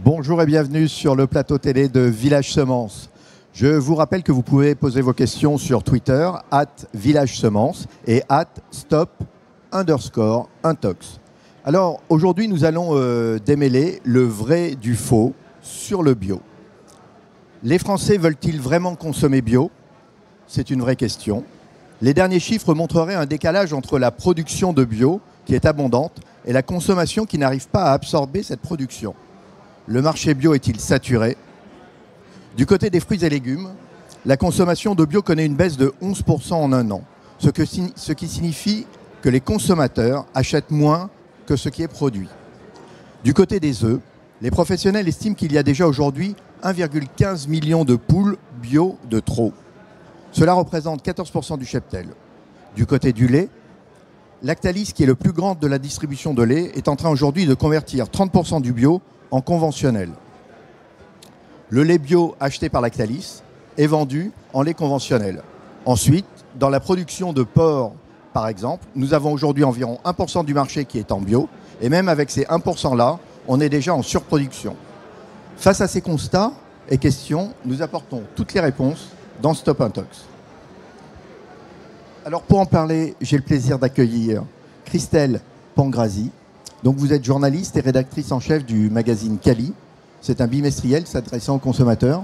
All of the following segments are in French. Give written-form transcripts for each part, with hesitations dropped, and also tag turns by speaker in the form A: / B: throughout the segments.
A: Bonjour et bienvenue sur le plateau télé de Village Semences. Je vous rappelle que vous pouvez poser vos questions sur Twitter, @VillageSemences et @stop_intox. Alors aujourd'hui, nous allons démêler le vrai du faux sur le bio. Les Français veulent-ils vraiment consommer bio? C'est une vraie question. Les derniers chiffres montreraient un décalage entre la production de bio, qui est abondante, et la consommation qui n'arrive pas à absorber cette production. Le marché bio est-il saturé? Du côté des fruits et légumes, la consommation de bio connaît une baisse de 11% en un an, ce qui signifie que les consommateurs achètent moins que ce qui est produit. Du côté des œufs, les professionnels estiment qu'il y a déjà aujourd'hui 1,15 million de poules bio de trop. Cela représente 14% du cheptel. Du côté du lait, Lactalis, qui est le plus grand de la distribution de lait, est en train aujourd'hui de convertir 30% du bio en conventionnel. Le lait bio acheté par Lactalis est vendu en lait conventionnel. Ensuite, dans la production de porc, par exemple, nous avons aujourd'hui environ 1% du marché qui est en bio, et même avec ces 1%-là, on est déjà en surproduction. Face à ces constats et questions, nous apportons toutes les réponses dans Stop Intox. Alors pour en parler, j'ai le plaisir d'accueillir Christelle Pangrazi. Donc vous êtes journaliste et rédactrice en chef du magazine Cali. C'est un bimestriel s'adressant aux consommateurs.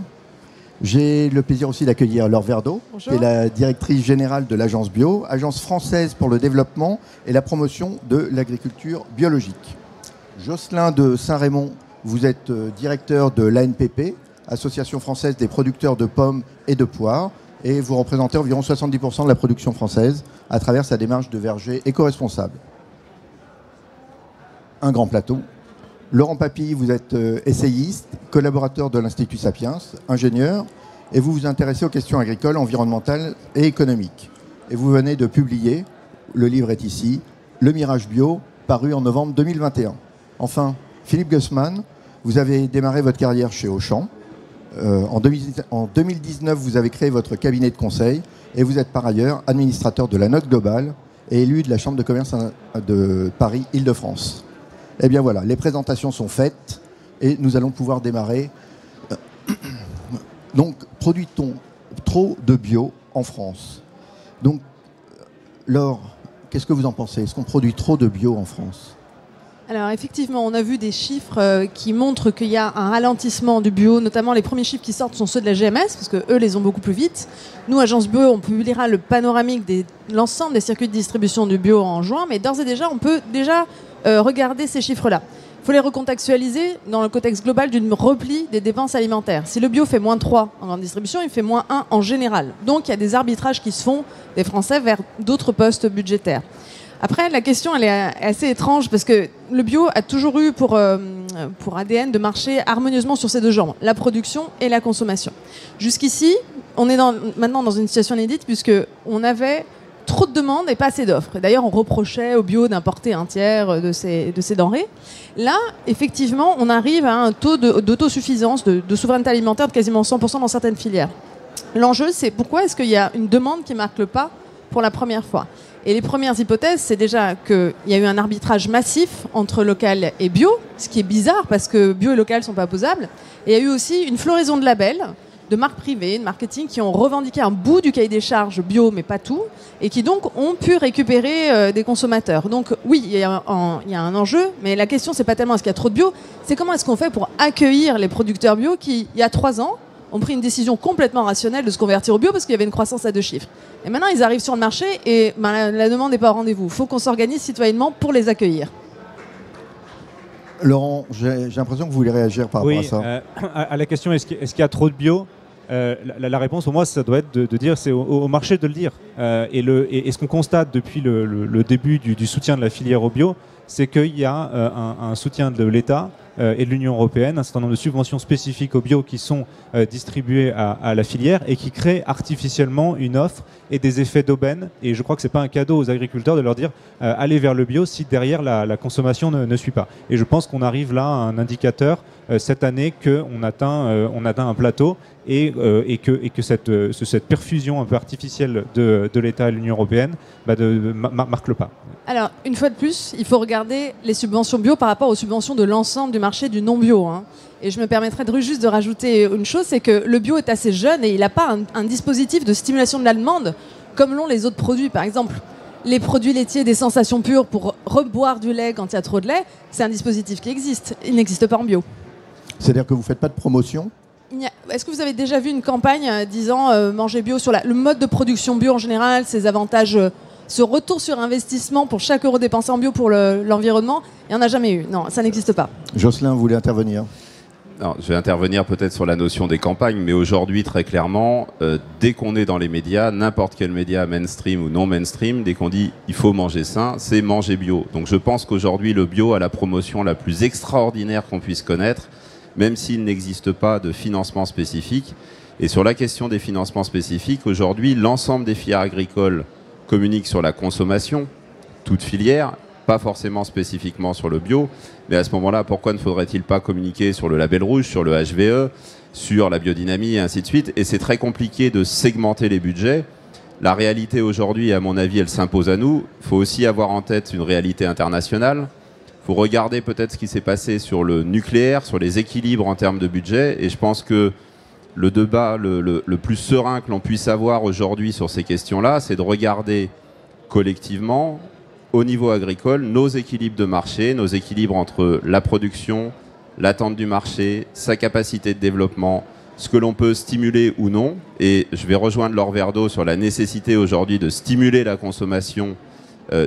A: J'ai le plaisir aussi d'accueillir Laure Verdeau, qui est la directrice générale de l'Agence Bio, agence française pour le développement et la promotion de l'agriculture biologique. Jocelyn de Saint-Raymond, vous êtes directeur de l'ANPP, Association française des producteurs de pommes et de poires, et vous représentez environ 70% de la production française à travers sa démarche de verger éco-responsable. Un grand plateau. Laurent Papy, vous êtes essayiste, collaborateur de l'Institut Sapiens, ingénieur, et vous vous intéressez aux questions agricoles, environnementales et économiques. Et vous venez de publier, le livre est ici, Le Mirage Bio, paru en novembre 2021. Enfin, Philippe Gussmann, vous avez démarré votre carrière chez Auchan. En 2019, vous avez créé votre cabinet de conseil et vous êtes par ailleurs administrateur de la Note Globale et élu de la Chambre de commerce de Paris-Île-de-France. Eh bien voilà, les présentations sont faites et nous allons pouvoir démarrer. Donc, produit-on trop de bio en France? Donc, Laure, qu'est-ce que vous en pensez? Est-ce qu'on produit trop de bio en France?
B: Alors effectivement, on a vu des chiffres qui montrent qu'il y a un ralentissement du bio, notamment les premiers chiffres qui sortent sont ceux de la GMS, parce qu'eux les ont beaucoup plus vite. Nous, Agence Bio, on publiera le panoramique de l'ensemble des circuits de distribution du bio en juin, mais d'ores et déjà, on peut déjà regarder ces chiffres-là. Il faut les recontextualiser dans le contexte global d'une repli des dépenses alimentaires. Si le bio fait moins 3 en grande distribution, il fait moins 1 en général. Donc il y a des arbitrages qui se font des Français vers d'autres postes budgétaires. Après, la question, elle est assez étrange parce que le bio a toujours eu pour ADN de marcher harmonieusement sur ces deux jambes, la production et la consommation. Jusqu'ici, on est maintenant dans une situation inédite puisqu'on avait trop de demandes et pas assez d'offres. Et d'ailleurs, on reprochait au bio d'importer un tiers de ces denrées. Là, effectivement, on arrive à un taux d'autosuffisance, de souveraineté alimentaire de quasiment 100% dans certaines filières. L'enjeu, c'est pourquoi est-ce qu'il y a une demande qui marque le pas pour la première fois. Et les premières hypothèses, c'est déjà qu'il y a eu un arbitrage massif entre local et bio, ce qui est bizarre parce que bio et local ne sont pas opposables. Et il y a eu aussi une floraison de labels, de marques privées, de marketing qui ont revendiqué un bout du cahier des charges bio, mais pas tout, et qui donc ont pu récupérer des consommateurs. Donc oui, il y a un enjeu, mais la question, c'est pas tellement est-ce qu'il y a trop de bio, c'est comment est-ce qu'on fait pour accueillir les producteurs bio qui, il y a 3 ans, ont pris une décision complètement rationnelle de se convertir au bio parce qu'il y avait une croissance à 2 chiffres. Et maintenant, ils arrivent sur le marché et la demande n'est pas au rendez-vous. Il faut qu'on s'organise citoyennement pour les accueillir.
A: Laurent, j'ai l'impression que vous voulez réagir par rapport à ça.
C: À la question, est-ce qu'il y a trop de bio? La réponse pour moi, ça doit être de dire, c'est au marché de le dire. Et ce qu'on constate depuis le début du soutien de la filière au bio, c'est qu'il y a un soutien de l'État et de l'Union européenne un certain nombre de subventions spécifiques au bio qui sont distribuées à la filière et qui créent artificiellement une offre et des effets d'aubaine. Et je crois que ce n'est pas un cadeau aux agriculteurs de leur dire allez vers le bio si derrière la consommation ne suit pas. Et je pense qu'on arrive là à un indicateur cette année qu'on atteint un plateau et que cette perfusion un peu artificielle de l'État et de l'Union européenne marque le pas.
B: Alors, une fois de plus, il faut regarder les subventions bio par rapport aux subventions de l'ensemble du marché du non-bio. Hein. Et je me permettrai juste de rajouter une chose, c'est que le bio est assez jeune et il n'a pas un dispositif de stimulation de la demande comme l'ont les autres produits. Par exemple, les produits laitiers des sensations pures pour reboire du lait quand il y a trop de lait, c'est un dispositif qui existe. Il n'existe pas en bio.
A: C'est-à-dire que vous ne faites pas de promotion ?
B: Est-ce que vous avez déjà vu une campagne disant manger bio sur le mode de production bio en général, ses avantages, ce retour sur investissement pour chaque euro dépensé en bio pour l'environnement? Il n'y en a jamais eu. Non, ça n'existe pas.
A: Jocelyn, vous voulez intervenir?
D: Non, je vais intervenir peut-être sur la notion des campagnes, mais aujourd'hui, très clairement, dès qu'on est dans les médias, n'importe quel média mainstream ou non mainstream, dès qu'on dit il faut manger sain, c'est manger bio. Donc je pense qu'aujourd'hui, le bio a la promotion la plus extraordinaire qu'on puisse connaître, même s'il n'existe pas de financement spécifique. Et sur la question des financements spécifiques, aujourd'hui, l'ensemble des filières agricoles communiquent sur la consommation, toute filière, pas forcément spécifiquement sur le bio. Mais à ce moment-là, pourquoi ne faudrait-il pas communiquer sur le label rouge, sur le HVE, sur la biodynamie et ainsi de suite? Et c'est très compliqué de segmenter les budgets. La réalité aujourd'hui, à mon avis, elle s'impose à nous. Il faut aussi avoir en tête une réalité internationale. Il faut regarder peut-être ce qui s'est passé sur le nucléaire, sur les équilibres en termes de budget. Et je pense que le débat le plus serein que l'on puisse avoir aujourd'hui sur ces questions-là, c'est de regarder collectivement, au niveau agricole, nos équilibres de marché, nos équilibres entre la production, l'attente du marché, sa capacité de développement, ce que l'on peut stimuler ou non. Et je vais rejoindre Laure Verdeau sur la nécessité aujourd'hui de stimuler la consommation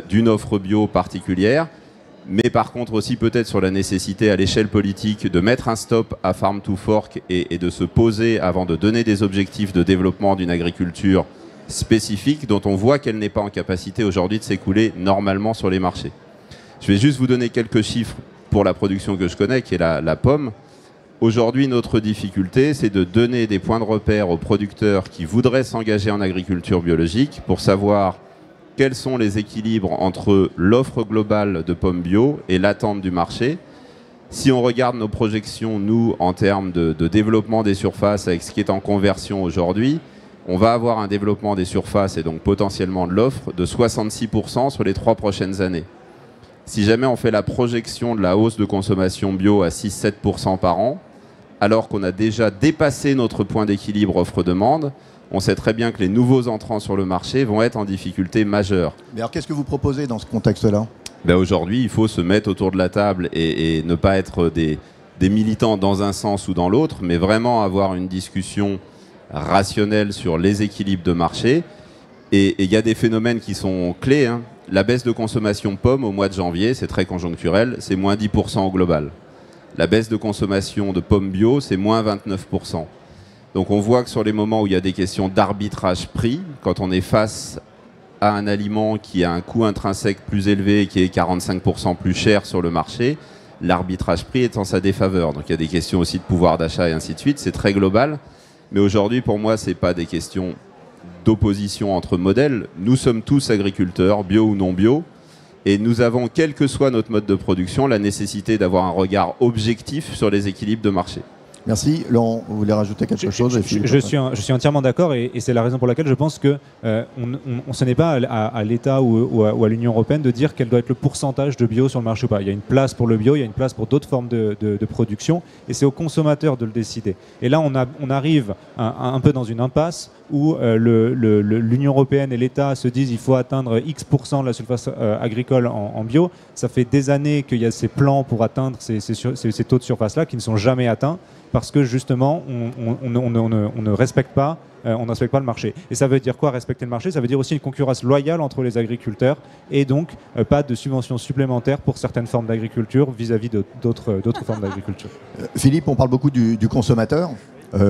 D: d'une offre bio particulière, mais par contre aussi peut-être sur la nécessité à l'échelle politique de mettre un stop à Farm to Fork et de se poser avant de donner des objectifs de développement d'une agriculture spécifique dont on voit qu'elle n'est pas en capacité aujourd'hui de s'écouler normalement sur les marchés. Je vais juste vous donner quelques chiffres pour la production que je connais, qui est la pomme. Aujourd'hui, notre difficulté, c'est de donner des points de repère aux producteurs qui voudraient s'engager en agriculture biologique pour savoir quels sont les équilibres entre l'offre globale de pommes bio et l'attente du marché. Si on regarde nos projections, nous, en termes de développement des surfaces avec ce qui est en conversion aujourd'hui, on va avoir un développement des surfaces et donc potentiellement de l'offre de 66% sur les 3 prochaines années. Si jamais on fait la projection de la hausse de consommation bio à 6-7% par an, alors qu'on a déjà dépassé notre point d'équilibre offre-demande, on sait très bien que les nouveaux entrants sur le marché vont être en difficulté majeure.
A: Mais alors qu'est-ce que vous proposez dans ce contexte-là?
D: Aujourd'hui, il faut se mettre autour de la table et ne pas être des militants dans un sens ou dans l'autre, mais vraiment avoir une discussion rationnelle sur les équilibres de marché. Et il y a des phénomènes qui sont clés. Hein. La baisse de consommation pomme au mois de janvier, c'est très conjoncturel, c'est moins 10% au global. La baisse de consommation de pommes bio, c'est moins 29%. Donc on voit que sur les moments où il y a des questions d'arbitrage prix, quand on est face à un aliment qui a un coût intrinsèque plus élevé et qui est 45% plus cher sur le marché, l'arbitrage prix est en sa défaveur. Donc il y a des questions aussi de pouvoir d'achat et ainsi de suite, c'est très global. Mais aujourd'hui, pour moi, ce n'est pas des questions d'opposition entre modèles. Nous sommes tous agriculteurs, bio ou non bio, et nous avons, quel que soit notre mode de production, la nécessité d'avoir un regard objectif sur les équilibres de marché.
A: Merci. Laurent, vous voulez rajouter quelque chose?
C: Je suis entièrement d'accord et c'est la raison pour laquelle je pense que ce n'est pas à l'État ou à l'Union européenne de dire quel doit être le pourcentage de bio sur le marché ou pas. Il y a une place pour le bio, il y a une place pour d'autres formes de production et c'est aux consommateurs de le décider. Et là, on arrive un peu dans une impasse où l'Union européenne et l'État se disent il faut atteindre X% de la surface agricole en bio. Ça fait des années qu'il y a ces plans pour atteindre ces taux de surface-là qui ne sont jamais atteints parce que justement on ne respecte pas le marché. Et ça veut dire quoi, respecter le marché? Ça veut dire aussi une concurrence loyale entre les agriculteurs et donc pas de subventions supplémentaires pour certaines formes d'agriculture vis-à-vis d'autres formes d'agriculture.
A: Philippe, on parle beaucoup du consommateur.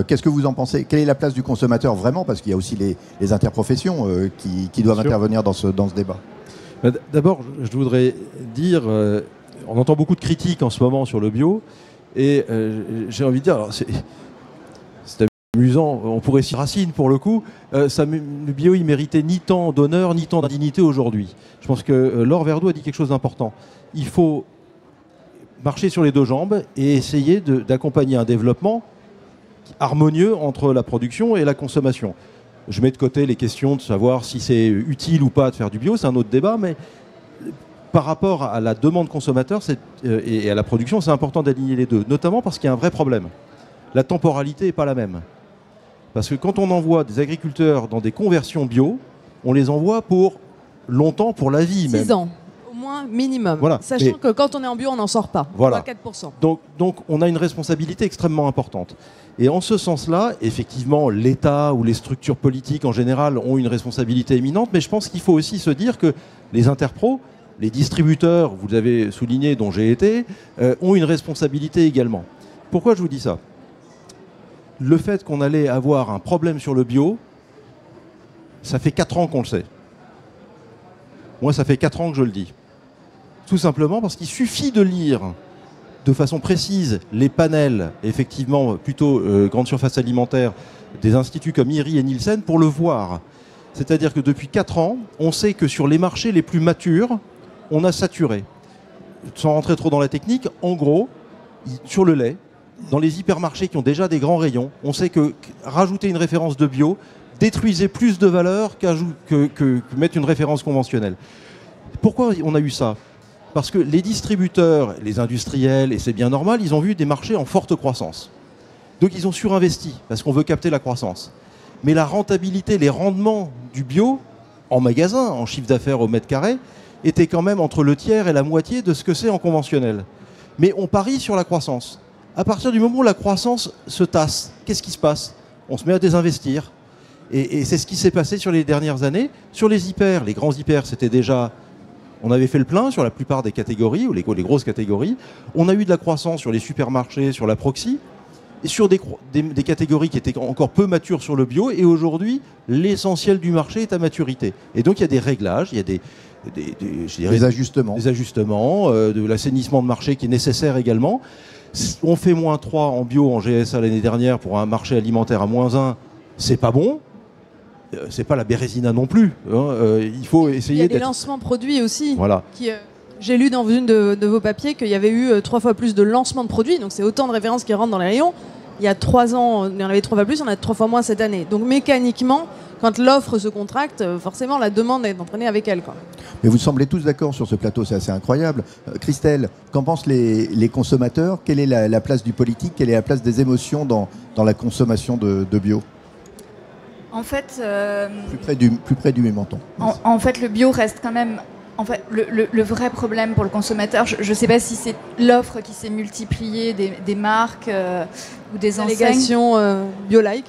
A: Qu'est-ce que vous en pensez? Quelle est la place du consommateur vraiment? Parce qu'il y a aussi les interprofessions qui doivent intervenir dans ce débat.
E: D'abord, je voudrais dire, on entend beaucoup de critiques en ce moment sur le bio, Et j'ai envie de dire, alors c'est amusant, on pourrait citer Racine pour le coup, le bio il méritait ni tant d'honneur ni tant d'indignité aujourd'hui. Je pense que Laure Verdoux a dit quelque chose d'important. Il faut marcher sur les deux jambes et essayer d'accompagner un développement harmonieux entre la production et la consommation. Je mets de côté les questions de savoir si c'est utile ou pas de faire du bio, c'est un autre débat, mais par rapport à la demande consommateur et à la production, c'est important d'aligner les deux, notamment parce qu'il y a un vrai problème. La temporalité n'est pas la même. Parce que quand on envoie des agriculteurs dans des conversions bio, on les envoie pour longtemps, pour la vie même.
B: 6 ans, au moins minimum.
E: Voilà.
B: Sachant que quand on est en bio, on n'en sort pas.
E: Voilà.
B: 4%.
E: Donc on a une responsabilité extrêmement importante. Et en ce sens-là, effectivement, l'État ou les structures politiques en général ont une responsabilité éminente, mais je pense qu'il faut aussi se dire que les interpros, les distributeurs, vous l'avez souligné, dont j'ai été, ont une responsabilité également. Pourquoi je vous dis ça ? Le fait qu'on allait avoir un problème sur le bio, ça fait 4 ans qu'on le sait. Moi, ça fait 4 ans que je le dis. Tout simplement parce qu'il suffit de lire de façon précise les panels, effectivement, plutôt grande surface alimentaire, des instituts comme IRI et Nielsen pour le voir. C'est-à-dire que depuis 4 ans, on sait que sur les marchés les plus matures, on a saturé. Sans rentrer trop dans la technique, en gros, sur le lait, dans les hypermarchés qui ont déjà des grands rayons, on sait que rajouter une référence de bio détruisait plus de valeur que mettre une référence conventionnelle. Pourquoi on a eu ça ? Parce que les distributeurs, les industriels, et c'est bien normal, ils ont vu des marchés en forte croissance. Donc ils ont surinvesti, parce qu'on veut capter la croissance. Mais la rentabilité, les rendements du bio, en magasin, en chiffre d'affaires au mètre carré, étaient quand même entre le tiers et la moitié de ce que c'est en conventionnel. Mais on parie sur la croissance. À partir du moment où la croissance se tasse, qu'est-ce qui se passe ? On se met à désinvestir. Et c'est ce qui s'est passé sur les dernières années. Sur les hyper, les grands hyper, c'était déjà... On avait fait le plein sur la plupart des catégories, ou les grosses catégories. On a eu de la croissance sur les supermarchés, sur la proxy, et sur des catégories qui étaient encore peu matures sur le bio. Et aujourd'hui, l'essentiel du marché est à maturité. Et donc, il y a des réglages, il y a des ajustements, de l'assainissement de marché qui est nécessaire également. On fait -3 en bio, en GSA l'année dernière pour un marché alimentaire à -1, c'est pas bon. C'est pas la Bérésina non plus. Il faut essayer d'être...
B: Il y a des lancements produits aussi.
E: Voilà.
B: J'ai lu dans une de vos papiers qu'il y avait eu 3 fois plus de lancements de produits, donc c'est autant de références qui rentrent dans les rayons. Il y a 3 ans, il y en avait 3 fois plus, on a 3 fois moins cette année. Donc mécaniquement, quand l'offre se contracte, forcément la demande est entraînée avec elle, quoi.
A: Mais vous semblez tous d'accord sur ce plateau, c'est assez incroyable. Christelle, qu'en pensent les consommateurs ? Quelle est la place du politique ? Quelle est la place des émotions dans la consommation de bio ?
F: En fait,
A: plus près du menton.
F: En fait, le bio reste quand même... En fait, le vrai problème pour le consommateur, je ne sais pas si c'est l'offre qui s'est multipliée des marques ou des enseignes.
B: Allégations bio-like.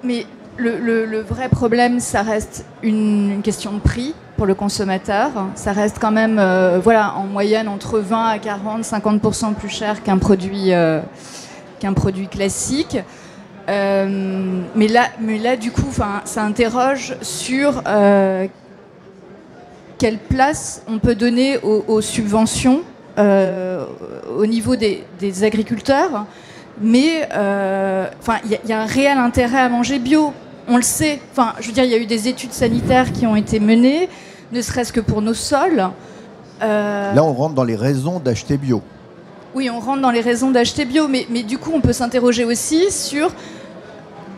F: Mais le vrai problème, ça reste une question de prix pour le consommateur. Ça reste quand même, en moyenne, entre 20 à 40, 50% plus cher qu'un produit classique. Mais là, du coup, ça interroge sur quelle place on peut donner aux subventions au niveau des agriculteurs. Mais il y a un réel intérêt à manger bio. On le sait. Je veux dire, il y a eu des études sanitaires qui ont été menées, ne serait-ce que pour nos sols.
A: Là, on rentre dans les raisons d'acheter bio.
F: Oui, on rentre dans les raisons d'acheter bio, mais du coup, on peut s'interroger aussi sur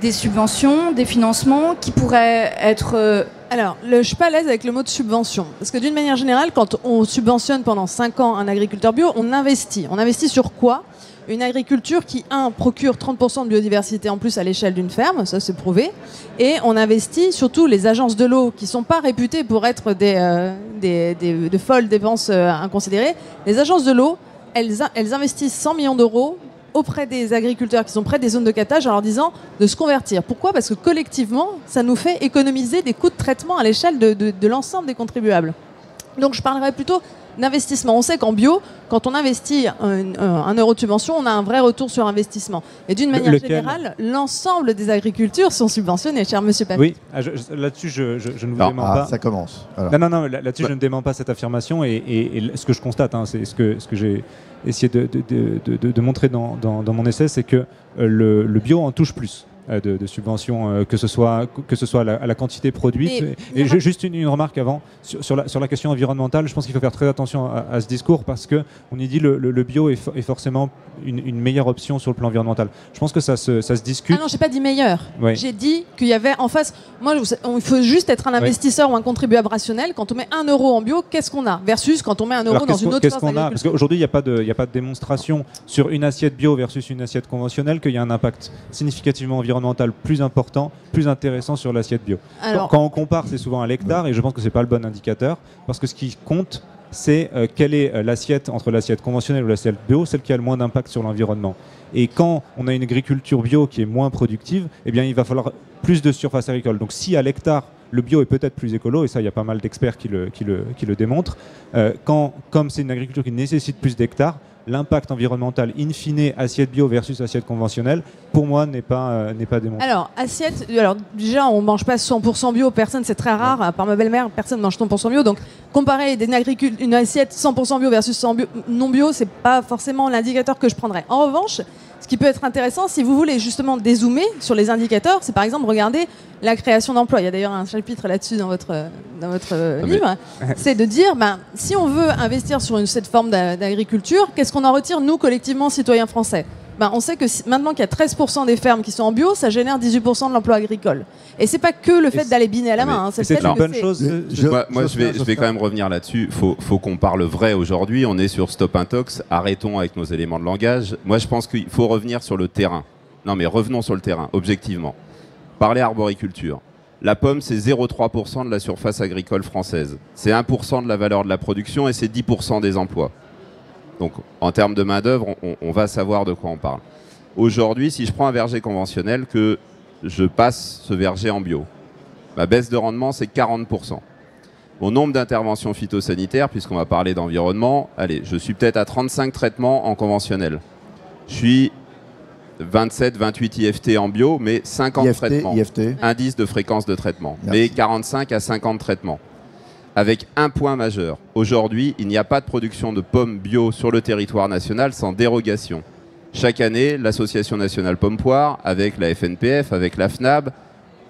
F: des subventions, des financements qui pourraient être...
B: Alors, je ne suis pas à l'aise avec le mot de subvention. Parce que d'une manière générale, quand on subventionne pendant 5 ans un agriculteur bio, on investit. On investit sur quoi ? Une agriculture qui, procure 30% de biodiversité en plus à l'échelle d'une ferme, ça c'est prouvé. Et on investit surtout les agences de l'eau, qui ne sont pas réputées pour être de folles dépenses inconsidérées. Les agences de l'eau, elles investissent 100 millions d'euros auprès des agriculteurs qui sont près des zones de captage en leur disant de se convertir. Pourquoi ? Parce que collectivement, ça nous fait économiser des coûts de traitement à l'échelle de l'ensemble des contribuables. Donc je parlerai plutôt investissement. On sait qu'en bio, quand on investit un euro de subvention, on a un vrai retour sur investissement. Et d'une manière générale, l'ensemble des agricultures sont subventionnées, cher monsieur Papy.
C: Oui, là-dessus, je ne vous dément pas.
A: Ça commence.
C: Alors. Non, là-dessus, je ne dément pas cette affirmation. Et ce que je constate, c'est ce que j'ai essayé de montrer dans mon essai, c'est que le bio en touche plus de subventions, que ce soit à la quantité produite. Et juste une remarque avant, sur la question environnementale, je pense qu'il faut faire très attention à ce discours parce qu'on y dit le bio est forcément une meilleure option sur le plan environnemental. Je pense que ça se discute.
B: Ah non, j'ai pas dit meilleur.
C: Oui.
B: J'ai dit qu'il y avait en face. Moi, il faut juste être un investisseur ou un contribuable rationnel. Quand on met 1 euro en bio, qu'est-ce qu'on a versus quand on met 1 euro dans une autre
C: qu'est-ce
B: force
C: qu'on a?
B: d'agriculture.
C: Parce qu'aujourd'hui, il n'y a pas de démonstration sur une assiette bio versus une assiette conventionnelle qu'il y a un impact significativement environnemental plus important, plus intéressant sur l'assiette bio.
B: Alors,
C: quand on compare, c'est souvent à l'hectare et je pense que c'est pas le bon indicateur parce que ce qui compte, c'est quelle est l'assiette entre l'assiette conventionnelle ou l'assiette bio, celle qui a le moins d'impact sur l'environnement. Et quand on a une agriculture bio qui est moins productive, eh bien, il va falloir plus de surface agricole. Donc si à l'hectare, le bio est peut-être plus écolo, et ça, il y a pas mal d'experts qui le démontrent, comme c'est une agriculture qui nécessite plus d'hectares, l'impact environnemental in fine assiette bio versus assiette conventionnelle, pour moi, n'est pas démontré.
B: Alors, déjà, on ne mange pas 100% bio, personne, c'est très rare. À part ma belle-mère, personne ne mange 100% bio. Donc, comparer une assiette 100% bio versus non bio, c'est pas forcément l'indicateur que je prendrais. En revanche, ce qui peut être intéressant, si vous voulez justement dézoomer sur les indicateurs, c'est par exemple regarder la création d'emplois. Il y a d'ailleurs un chapitre là-dessus dans votre livre. C'est de dire, si on veut investir sur cette forme d'agriculture, qu'est-ce qu'on en retire, nous, collectivement, citoyens français ? On sait que maintenant qu'il y a 13% des fermes qui sont en bio, ça génère 18% de l'emploi agricole. Et c'est pas que le fait d'aller biner à la main.
C: C'est une bonne chose.
D: Moi, je vais quand même revenir là-dessus. Faut qu'on parle vrai aujourd'hui. On est sur Stop Intox. Arrêtons avec nos éléments de langage. Moi, je pense qu'il faut revenir sur le terrain. Non, mais revenons sur le terrain, objectivement. Parler arboriculture. La pomme, c'est 0,3% de la surface agricole française. C'est 1% de la valeur de la production et c'est 10% des emplois. Donc, en termes de main-d'œuvre, on va savoir de quoi on parle. Aujourd'hui, si je prends un verger conventionnel, que je passe ce verger en bio, ma baisse de rendement, c'est 40%. Mon nombre d'interventions phytosanitaires, puisqu'on va parler d'environnement, je suis peut-être à 35 traitements en conventionnel. Je suis 27, 28 IFT en bio, mais 50 traitements. Indice de fréquence de traitement. Merci. Mais 45 à 50 traitements. Avec un point majeur. Aujourd'hui, il n'y a pas de production de pommes bio sur le territoire national sans dérogation. Chaque année, l'Association nationale pomme-poire, avec la FNPF, avec la FNAB,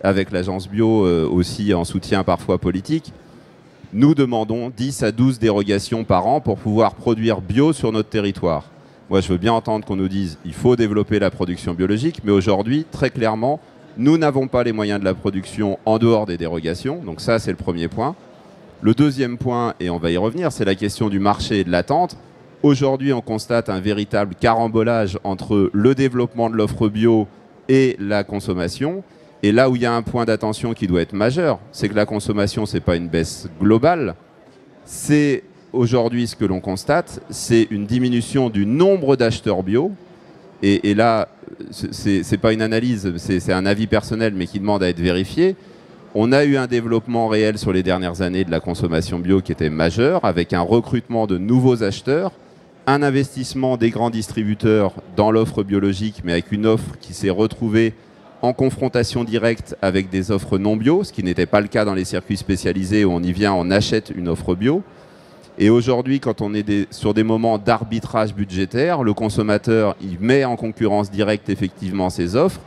D: avec l'agence bio aussi en soutien parfois politique, nous demandons 10 à 12 dérogations par an pour pouvoir produire bio sur notre territoire. Moi, je veux bien entendre qu'on nous dise qu'il faut développer la production biologique, mais aujourd'hui, très clairement, nous n'avons pas les moyens de la production en dehors des dérogations. Donc ça, c'est le premier point. Le deuxième point, et on va y revenir, c'est la question du marché et de l'attente. Aujourd'hui, on constate un véritable carambolage entre le développement de l'offre bio et la consommation. Et là où il y a un point d'attention qui doit être majeur, c'est que la consommation, ce n'est pas une baisse globale. C'est aujourd'hui ce que l'on constate, c'est une diminution du nombre d'acheteurs bio. Et là, ce n'est pas une analyse, c'est un avis personnel, mais qui demande à être vérifié. On a eu un développement réel sur les dernières années de la consommation bio qui était majeur, avec un recrutement de nouveaux acheteurs, un investissement des grands distributeurs dans l'offre biologique, mais avec une offre qui s'est retrouvée en confrontation directe avec des offres non bio, ce qui n'était pas le cas dans les circuits spécialisés où on y vient, on achète une offre bio. Et aujourd'hui, quand on est sur des moments d'arbitrage budgétaire, le consommateur, il met en concurrence directe effectivement ses offres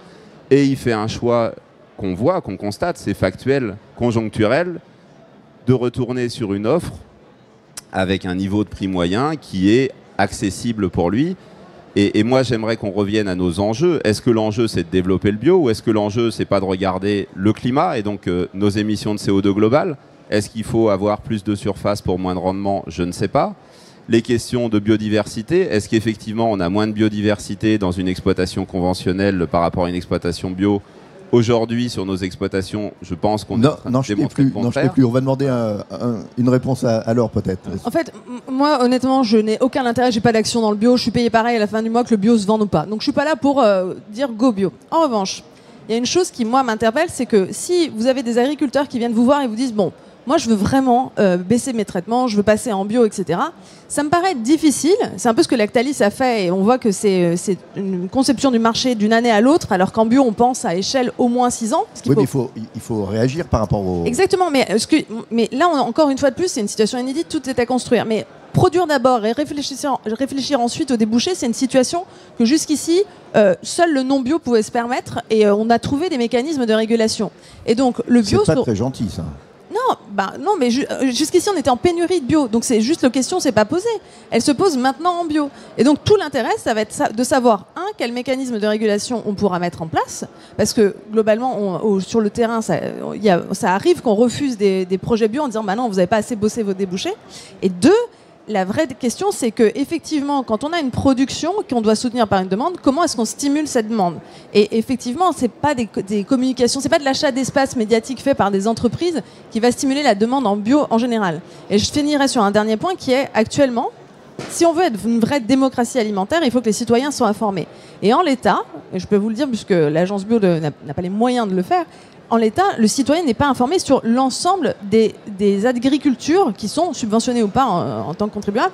D: et il fait un choix qu'on voit, qu'on constate, c'est factuel, conjoncturel, de retourner sur une offre avec un niveau de prix moyen qui est accessible pour lui. Et moi, j'aimerais qu'on revienne à nos enjeux. Est-ce que l'enjeu, c'est de développer le bio ou est-ce que l'enjeu, c'est pas de regarder le climat et donc nos émissions de CO2 globales? Est-ce qu'il faut avoir plus de surface pour moins de rendement? Je ne sais pas. Les questions de biodiversité, est-ce qu'effectivement, on a moins de biodiversité dans une exploitation conventionnelle par rapport à une exploitation bio? Aujourd'hui, sur nos exploitations, je pense qu'on est en train de démontrer le contraire.
A: Non, je ne sais plus. On va demander une réponse à l'heure, peut-être.
B: En fait, moi, honnêtement, je n'ai aucun intérêt. Je n'ai pas d'action dans le bio. Je suis payé pareil à la fin du mois que le bio se vende ou pas. Donc, je ne suis pas là pour dire go bio. En revanche, il y a une chose qui, moi, m'interpelle, c'est que si vous avez des agriculteurs qui viennent vous voir et vous disent « Bon, moi je veux vraiment baisser mes traitements, je veux passer en bio, etc. Ça me paraît difficile. C'est un peu ce que Lactalis a fait et on voit que c'est une conception du marché d'une année à l'autre, alors qu'en bio on pense à échelle au moins 6 ans.
A: Oui, mais il faut réagir par rapport au...
B: Exactement, mais là encore une fois de plus, c'est une situation inédite, tout est à construire. Mais produire d'abord et réfléchir ensuite au débouché, c'est une situation que jusqu'ici, seul le non-bio pouvait se permettre et on a trouvé des mécanismes de régulation. Et donc le bio...
A: C'est pas très gentil ça.
B: Non, mais jusqu'ici on était en pénurie de bio, donc c'est juste la question s'est pas posée. Elle se pose maintenant en bio. Et donc tout l'intérêt, ça va être de savoir quel mécanisme de régulation on pourra mettre en place, parce que globalement sur le terrain, ça arrive qu'on refuse des projets bio en disant bah non, vous n'avez pas assez bossé vos débouchés. Et 2, la vraie question, c'est que effectivement, quand on a une production qu'on doit soutenir par une demande, comment est-ce qu'on stimule cette demande? Et effectivement, c'est pas des communications, c'est pas de l'achat d'espace médiatique fait par des entreprises qui va stimuler la demande en bio en général. Et je finirai sur un dernier point qui est actuellement, si on veut être une vraie démocratie alimentaire, il faut que les citoyens soient informés. Et en l'état, et je peux vous le dire puisque l'agence bio n'a pas les moyens de le faire. En l'état, le citoyen n'est pas informé sur l'ensemble des agricultures qui sont subventionnées ou pas en tant que contribuables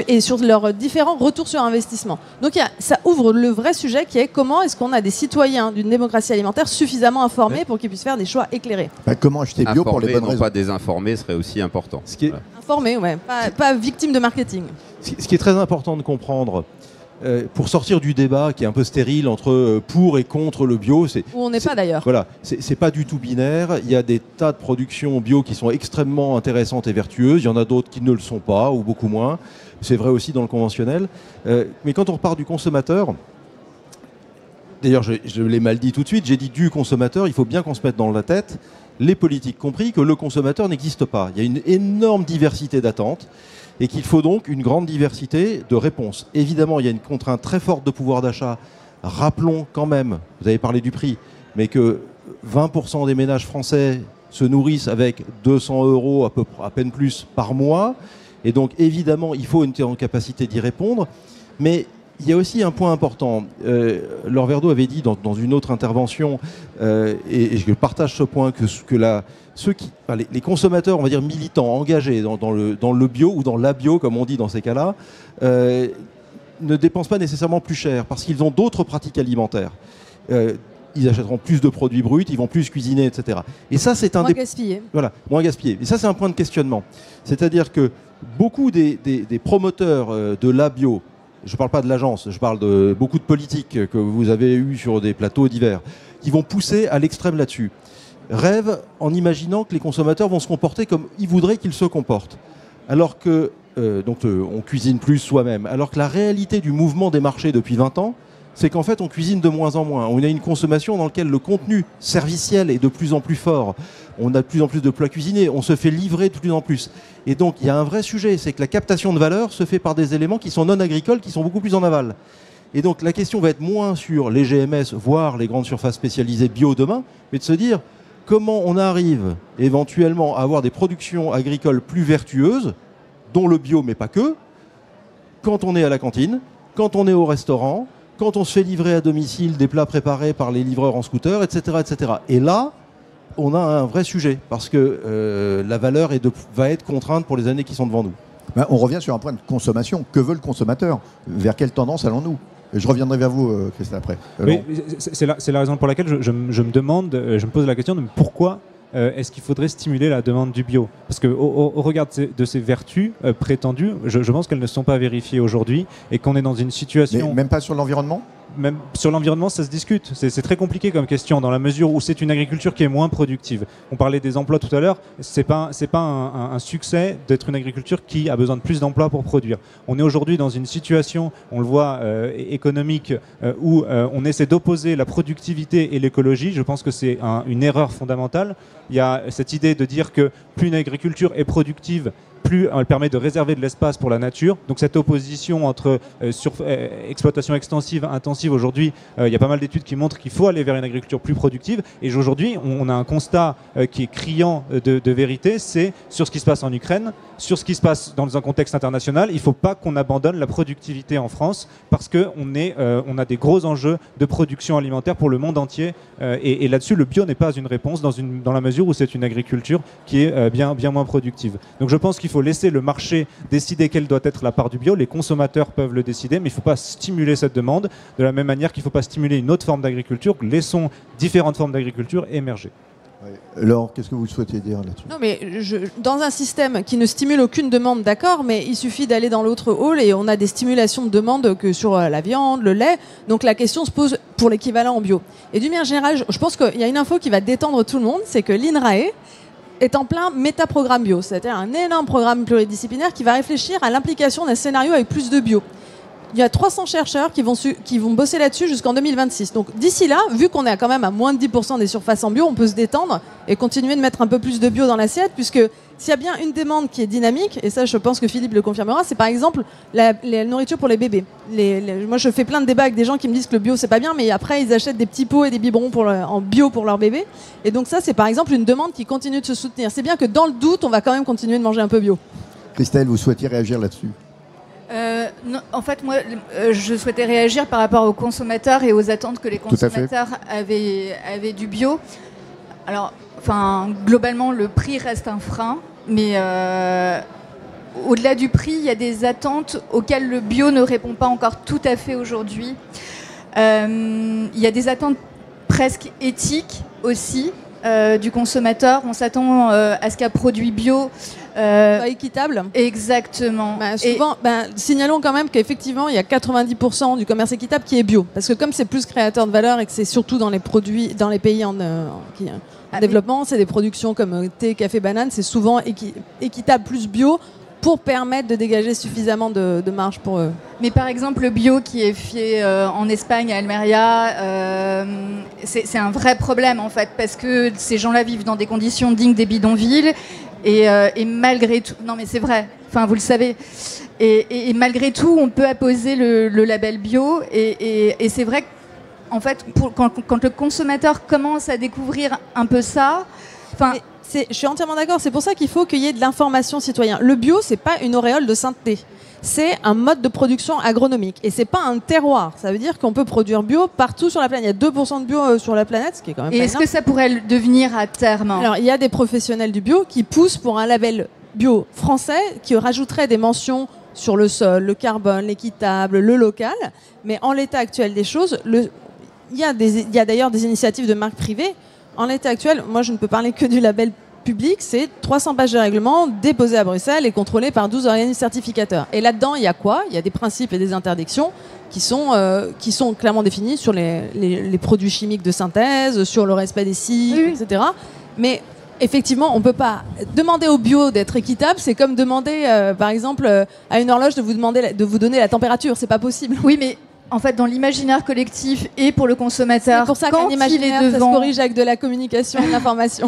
B: et sur leurs différents retours sur investissement. Donc ça ouvre le vrai sujet qui est comment est-ce qu'on a des citoyens d'une démocratie alimentaire suffisamment informés pour qu'ils puissent faire des choix éclairés.
A: Comment acheter bio pour les bonnes raisons?
D: Pas désinformés serait aussi important.
B: Informés, ouais, pas victimes de marketing.
E: Ce qui est très important de comprendre, pour sortir du débat qui est un peu stérile entre pour et contre le bio,
B: où on n'est pas d'ailleurs.
E: Voilà, c'est pas du tout binaire. Il y a des tas de productions bio qui sont extrêmement intéressantes et vertueuses. Il y en a d'autres qui ne le sont pas ou beaucoup moins. C'est vrai aussi dans le conventionnel. Mais quand on repart du consommateur, d'ailleurs je l'ai mal dit tout de suite, j'ai dit du consommateur, il faut bien qu'on se mette dans la tête, les politiques compris, que le consommateur n'existe pas. Il y a une énorme diversité d'attentes. Et qu'il faut donc une grande diversité de réponses. Évidemment, il y a une contrainte très forte de pouvoir d'achat. Rappelons quand même, vous avez parlé du prix, mais que 20% des ménages français se nourrissent avec 200 € à peine plus par mois. Et donc, évidemment, il faut une capacité d'y répondre. Mais il y a aussi un point important. Laure Verdeau avait dit dans une autre intervention, et je partage ce point, que les consommateurs, on va dire militants, engagés dans le bio ou dans la bio, comme on dit dans ces cas-là, ne dépensent pas nécessairement plus cher parce qu'ils ont d'autres pratiques alimentaires. Ils achèteront plus de produits bruts, ils vont plus cuisiner, etc. Et ça, c'est
B: moins gaspillé.
E: Voilà, moins gaspillé. Et ça, c'est un point de questionnement. C'est-à-dire que beaucoup des promoteurs de la bio, je ne parle pas de l'agence, je parle de beaucoup de politiques que vous avez eues sur des plateaux divers, qui vont pousser à l'extrême là-dessus. Rêvent en imaginant que les consommateurs vont se comporter comme ils voudraient qu'ils se comportent. Alors que, on cuisine plus soi-même. Alors que la réalité du mouvement des marchés depuis 20 ans, c'est qu'en fait, on cuisine de moins en moins. On a une consommation dans laquelle le contenu serviciel est de plus en plus fort. On a de plus en plus de plats cuisinés. On se fait livrer de plus en plus. Et donc, il y a un vrai sujet. C'est que la captation de valeur se fait par des éléments qui sont non agricoles, qui sont beaucoup plus en aval. Et donc, la question va être moins sur les GMS, voire les grandes surfaces spécialisées bio demain, mais de se dire comment on arrive éventuellement à avoir des productions agricoles plus vertueuses, dont le bio, mais pas que, quand on est à la cantine, quand on est au restaurant, quand on se fait livrer à domicile des plats préparés par les livreurs en scooter, etc., etc. Et là, on a un vrai sujet, parce que la valeur va être contrainte pour les années qui sont devant nous.
A: On revient sur un point de consommation. Que veut le consommateur? Vers quelle tendance allons-nous? Je reviendrai vers vous, Christine, après.
C: Oui, c'est la raison pour laquelle je me pose la question de pourquoi est-ce qu'il faudrait stimuler la demande du bio? Parce qu'au regard de ces vertus prétendues, je pense qu'elles ne sont pas vérifiées aujourd'hui et qu'on est dans une situation...
A: Mais même pas sur l'environnement?
C: Même sur l'environnement, ça se discute. C'est très compliqué comme question dans la mesure où c'est une agriculture qui est moins productive. On parlait des emplois tout à l'heure. C'est pas un succès d'être une agriculture qui a besoin de plus d'emplois pour produire. On est aujourd'hui dans une situation, on le voit, économique, où on essaie d'opposer la productivité et l'écologie. Je pense que c'est une erreur fondamentale. Il y a cette idée de dire que plus une agriculture est productive, plus elle permet de réserver de l'espace pour la nature. Donc cette opposition entre exploitation extensive, intensive, aujourd'hui, il y a pas mal d'études qui montrent qu'il faut aller vers une agriculture plus productive. Et aujourd'hui, on a un constat qui est criant de vérité, c'est sur ce qui se passe en Ukraine. sur ce qui se passe dans un contexte international, il ne faut pas qu'on abandonne la productivité en France parce qu'on a des gros enjeux de production alimentaire pour le monde entier. Et là-dessus, le bio n'est pas une réponse dans la mesure où c'est une agriculture qui est bien moins productive. Donc je pense qu'il faut laisser le marché décider quelle doit être la part du bio. Les consommateurs peuvent le décider, mais il ne faut pas stimuler cette demande de la même manière qu'il ne faut pas stimuler une autre forme d'agriculture. Laissons différentes formes d'agriculture émerger.
A: Laure, qu'est-ce que vous souhaitez dire là-dessus?
B: Non, mais dans un système qui ne stimule aucune demande, d'accord, mais il suffit d'aller dans l'autre hall et on a des stimulations de demande que sur la viande, le lait. Donc la question se pose pour l'équivalent en bio. Et d'une manière générale, je pense qu'il y a une info qui va détendre tout le monde, c'est que l'INRAE est en plein métaprogramme bio, c'est-à-dire un énorme programme pluridisciplinaire qui va réfléchir à l'implication d'un scénario avec plus de bio. Il y a 300 chercheurs qui vont bosser là-dessus jusqu'en 2026. Donc d'ici là, vu qu'on est quand même à moins de 10% des surfaces en bio, on peut se détendre et continuer de mettre un peu plus de bio dans l'assiette, puisque s'il y a bien une demande qui est dynamique, et ça je pense que Philippe le confirmera, c'est par exemple la nourriture pour les bébés. Moi je fais plein de débats avec des gens qui me disent que le bio c'est pas bien, mais après ils achètent des petits pots et des biberons en bio pour leur bébé. Et donc ça c'est par exemple une demande qui continue de se soutenir. C'est bien que dans le doute, on va quand même continuer de manger un peu bio.
A: Christelle, vous souhaitiez réagir là-dessus?
F: Non, en fait, moi, je souhaitais réagir par rapport aux consommateurs et aux attentes que les consommateurs avaient du bio. Alors, globalement, le prix reste un frein, mais au-delà du prix, il y a des attentes auxquelles le bio ne répond pas encore tout à fait aujourd'hui. Il y a des attentes presque éthiques aussi du consommateur. On s'attend à ce qu'un produit bio
B: équitable.
F: Exactement.
B: Souvent, signalons quand même qu'effectivement, il y a 90% du commerce équitable qui est bio. Parce que comme c'est plus créateur de valeur et que c'est surtout dans les produits, dans les pays en développement, c'est des productions comme thé, café, banane, c'est souvent équitable plus bio pour permettre de dégager suffisamment de marge pour eux.
F: Mais par exemple, le bio qui est fait en Espagne, à Almeria, c'est un vrai problème en fait, parce que ces gens-là vivent dans des conditions dignes des bidonvilles. Et malgré tout, non mais c'est vrai, vous le savez, et malgré tout, on peut apposer le label bio, et c'est vrai qu'en fait, quand le consommateur commence à découvrir un peu ça,
B: je suis entièrement d'accord, c'est pour ça qu'il faut qu'il y ait de l'information citoyenne. Le bio, c'est pas une auréole de sainteté. C'est un mode de production agronomique et c'est pas un terroir. Ça veut dire qu'on peut produire bio partout sur la planète. Il y a 2% de bio sur la planète, ce qui est quand même pas énorme.
F: Et est-ce que ça pourrait le devenir à terme?
B: Alors, il y a des professionnels du bio qui poussent pour un label bio français qui rajouterait des mentions sur le sol, le carbone, l'équitable, le local. Mais en l'état actuel des choses, il y a d'ailleurs des initiatives de marques privées. En l'état actuel, moi je ne peux parler que du label public, c'est 300 pages de règlement déposées à Bruxelles et contrôlées par 12 organismes certificateurs. Et là-dedans, il y a quoi? Il y a des principes et des interdictions qui sont clairement définis sur les produits chimiques de synthèse, sur le respect des cycles, oui, etc. Mais effectivement, on ne peut pas demander au bio d'être équitable. C'est comme demander, par exemple, à une horloge de vous donner la température. C'est pas possible.
F: Oui, mais en fait, dans l'imaginaire collectif et pour le consommateur,
B: c'est pour ça qu'un imaginaire, ça se corrige avec de la communication et de l'information.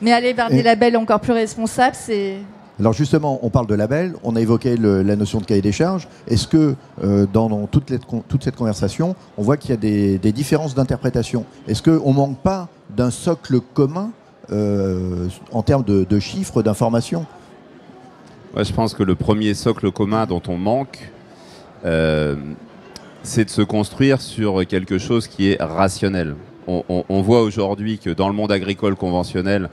F: Mais aller vers des labels encore plus responsables, c'est...
A: Alors justement, on parle de labels, on a évoqué la notion de cahier des charges. Est-ce que dans toute cette conversation, on voit qu'il y a des différences d'interprétation? Est-ce qu'on ne manque pas d'un socle commun en termes de chiffres, d'informations?
D: Ouais, je pense que le premier socle commun dont on manque, c'est de se construire sur quelque chose qui est rationnel. On voit aujourd'hui que dans le monde agricole conventionnel,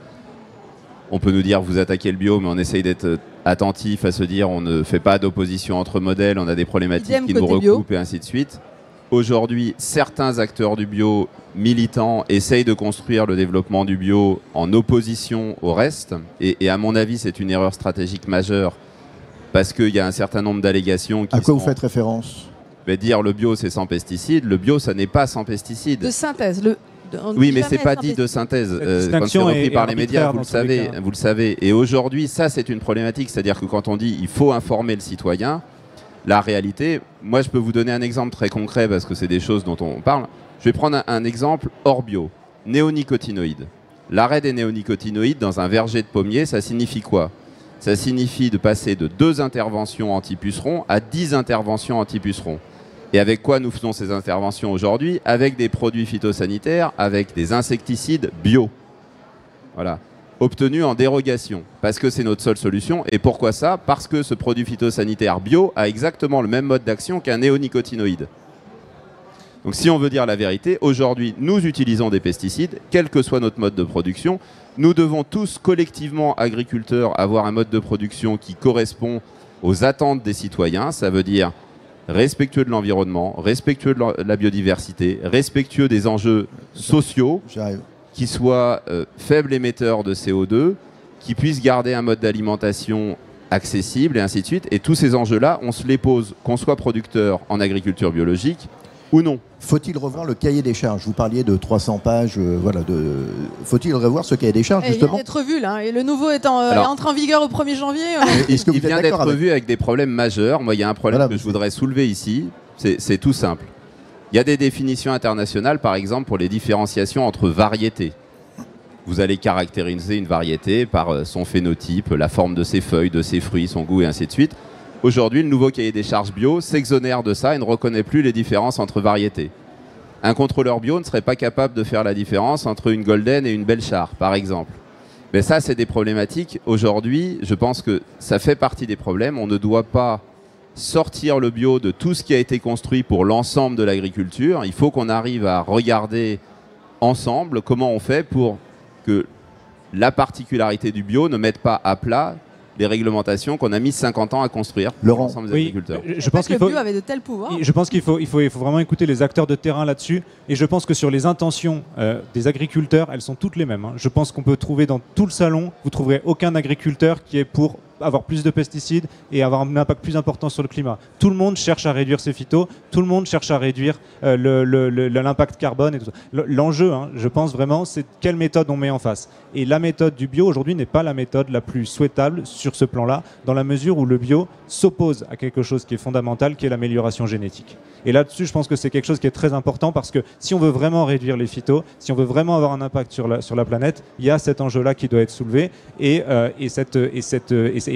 D: on peut nous dire vous attaquez le bio, mais on essaye d'être attentif à se dire on ne fait pas d'opposition entre modèles, on a des problématiques qui nous recoupent et ainsi de suite. Aujourd'hui, certains acteurs du bio militants essayent de construire le développement du bio en opposition au reste. Et à mon avis, c'est une erreur stratégique majeure parce qu'il y a un certain nombre d'allégations qui
A: À quoi vous faites référence?
D: Dire le bio c'est sans pesticides, le bio ça n'est pas sans pesticides.
B: De synthèse.
D: Oui, mais c'est pas dit de synthèse. Quand c'est repris par les médias, vous le savez. Et aujourd'hui, ça c'est une problématique, c'est-à-dire que quand on dit il faut informer le citoyen, la réalité, moi je peux vous donner un exemple très concret parce que c'est des choses dont on parle. Je vais prendre un exemple hors bio. Néonicotinoïdes. L'arrêt des néonicotinoïdes dans un verger de pommiers, ça signifie quoi? Ça signifie de passer de 2 interventions anti-pucerons à 10 interventions anti-pucerons. Et avec quoi nous faisons ces interventions aujourd'hui? Avec des produits phytosanitaires, avec des insecticides bio. Voilà. obtenu en dérogation, parce que c'est notre seule solution. Et pourquoi ça? Parce que ce produit phytosanitaire bio a exactement le même mode d'action qu'un néonicotinoïde. Donc si on veut dire la vérité, aujourd'hui, nous utilisons des pesticides, quel que soit notre mode de production. Nous devons tous, collectivement, agriculteurs, avoir un mode de production qui correspond aux attentes des citoyens. Ça veut dire respectueux de l'environnement, respectueux de la biodiversité, respectueux des enjeux sociaux, qui soit faible émetteur de CO2, qui puisse garder un mode d'alimentation accessible et ainsi de suite. Et tous ces enjeux-là, on se les pose, qu'on soit producteur en agriculture biologique ou non.
A: Faut-il revoir le cahier des charges? Vous parliez de 300 pages. Faut-il revoir ce cahier des charges, justement?
B: Il vient d'être revu, là. Et le nouveau est entré en vigueur au 1er janvier.
A: Est-ce que vous
D: il vient d'être revu avec des problèmes majeurs. Moi, il y a un problème que je voudrais soulever ici. C'est tout simple. Il y a des définitions internationales, par exemple, pour les différenciations entre variétés. Vous allez caractériser une variété par son phénotype, la forme de ses feuilles, de ses fruits, son goût et ainsi de suite. Aujourd'hui, le nouveau cahier des charges bio s'exonère de ça et ne reconnaît plus les différences entre variétés. Un contrôleur bio ne serait pas capable de faire la différence entre une golden et une belchar, par exemple. Mais ça, c'est des problématiques. Aujourd'hui, je pense que ça fait partie des problèmes. On ne doit pas sortir le bio de tout ce qui a été construit pour l'ensemble de l'agriculture. Il faut qu'on arrive à regarder ensemble comment on fait pour que la particularité du bio ne mette pas à plat les réglementations qu'on a mis 50 ans à construire pour l'ensemble des agriculteurs.
C: Je pense qu'il faut,
B: le bio avait de tels pouvoirs.
C: Je pense qu'il faut vraiment écouter les acteurs de terrain là-dessus. Et je pense que sur les intentions des agriculteurs, elles sont toutes les mêmes. Je pense qu'on peut trouver dans tout le salon, vous trouverez aucun agriculteur qui est pour avoir plus de pesticides et avoir un impact plus important sur le climat. Tout le monde cherche à réduire ses phytos, tout le monde cherche à réduire l'impact carbone et tout ça. L'enjeu, je pense vraiment, c'est quelle méthode on met en face. Et la méthode du bio aujourd'hui n'est pas la méthode la plus souhaitable sur ce plan-là, dans la mesure où le bio s'oppose à quelque chose qui est fondamental, qui est l'amélioration génétique. Et là-dessus, je pense que c'est quelque chose qui est très important parce que si on veut vraiment réduire les phytos, si on veut vraiment avoir un impact sur la planète, il y a cet enjeu-là qui doit être soulevé et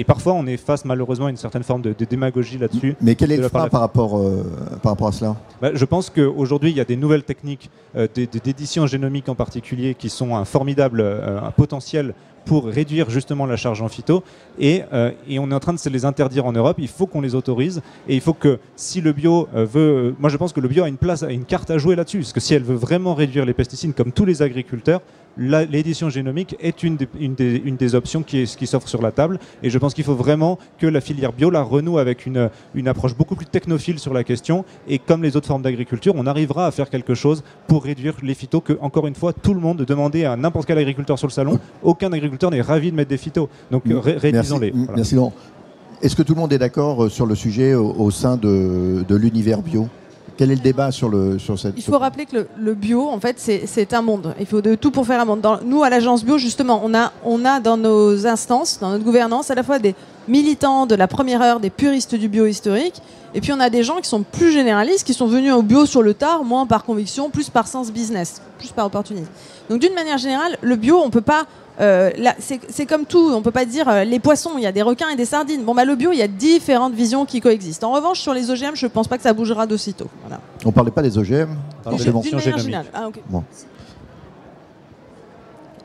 C: parfois on est face malheureusement à une certaine forme de démagogie là-dessus.
A: Mais quel est le frein par rapport à cela?
C: Je pense qu'aujourd'hui il y a des nouvelles techniques d'édition génomique en particulier qui sont un formidable un potentiel pour réduire justement la charge en phyto et on est en train de se les interdire en Europe. Il faut qu'on les autorise et il faut que si le bio veut... Moi je pense que le bio a une carte à jouer là-dessus, parce que si elle veut vraiment réduire les pesticides comme tous les agriculteurs, l'édition génomique est une des options qui s'offre sur la table et je pense qu'il faut vraiment que la filière bio la renoue avec une approche beaucoup plus technophile sur la question et comme les autres formes d'agriculture, on arrivera à faire quelque chose pour réduire les phytos que, encore une fois, tout le monde demandait à n'importe quel agriculteur sur le salon. Aucun agriculteur n'est ravi de mettre des phytos. Donc réduisons-les.
A: Voilà. Merci Laurent. Est-ce que tout le monde est d'accord sur le sujet au sein de l'univers bio? Quel est le débat sur cette...
B: Il faut rappeler que le bio, en fait, c'est un monde. Il faut de tout pour faire un monde. Nous, à l'agence bio, justement, on a dans nos instances, dans notre gouvernance, à la fois des militants de la première heure, des puristes du bio historique, et puis on a des gens qui sont plus généralistes, qui sont venus au bio sur le tard, moins par conviction, plus par sens business, plus par opportunisme. Donc d'une manière générale, le bio, on peut pas... c'est comme tout, on ne peut pas dire les poissons, il y a des requins et des sardines. Le bio, il y a différentes visions qui coexistent. En revanche, sur les OGM, je ne pense pas que ça bougera d'aussitôt. Voilà.
A: On ne parlait pas des OGM?
B: D'une manière générale. Okay.
A: Bon.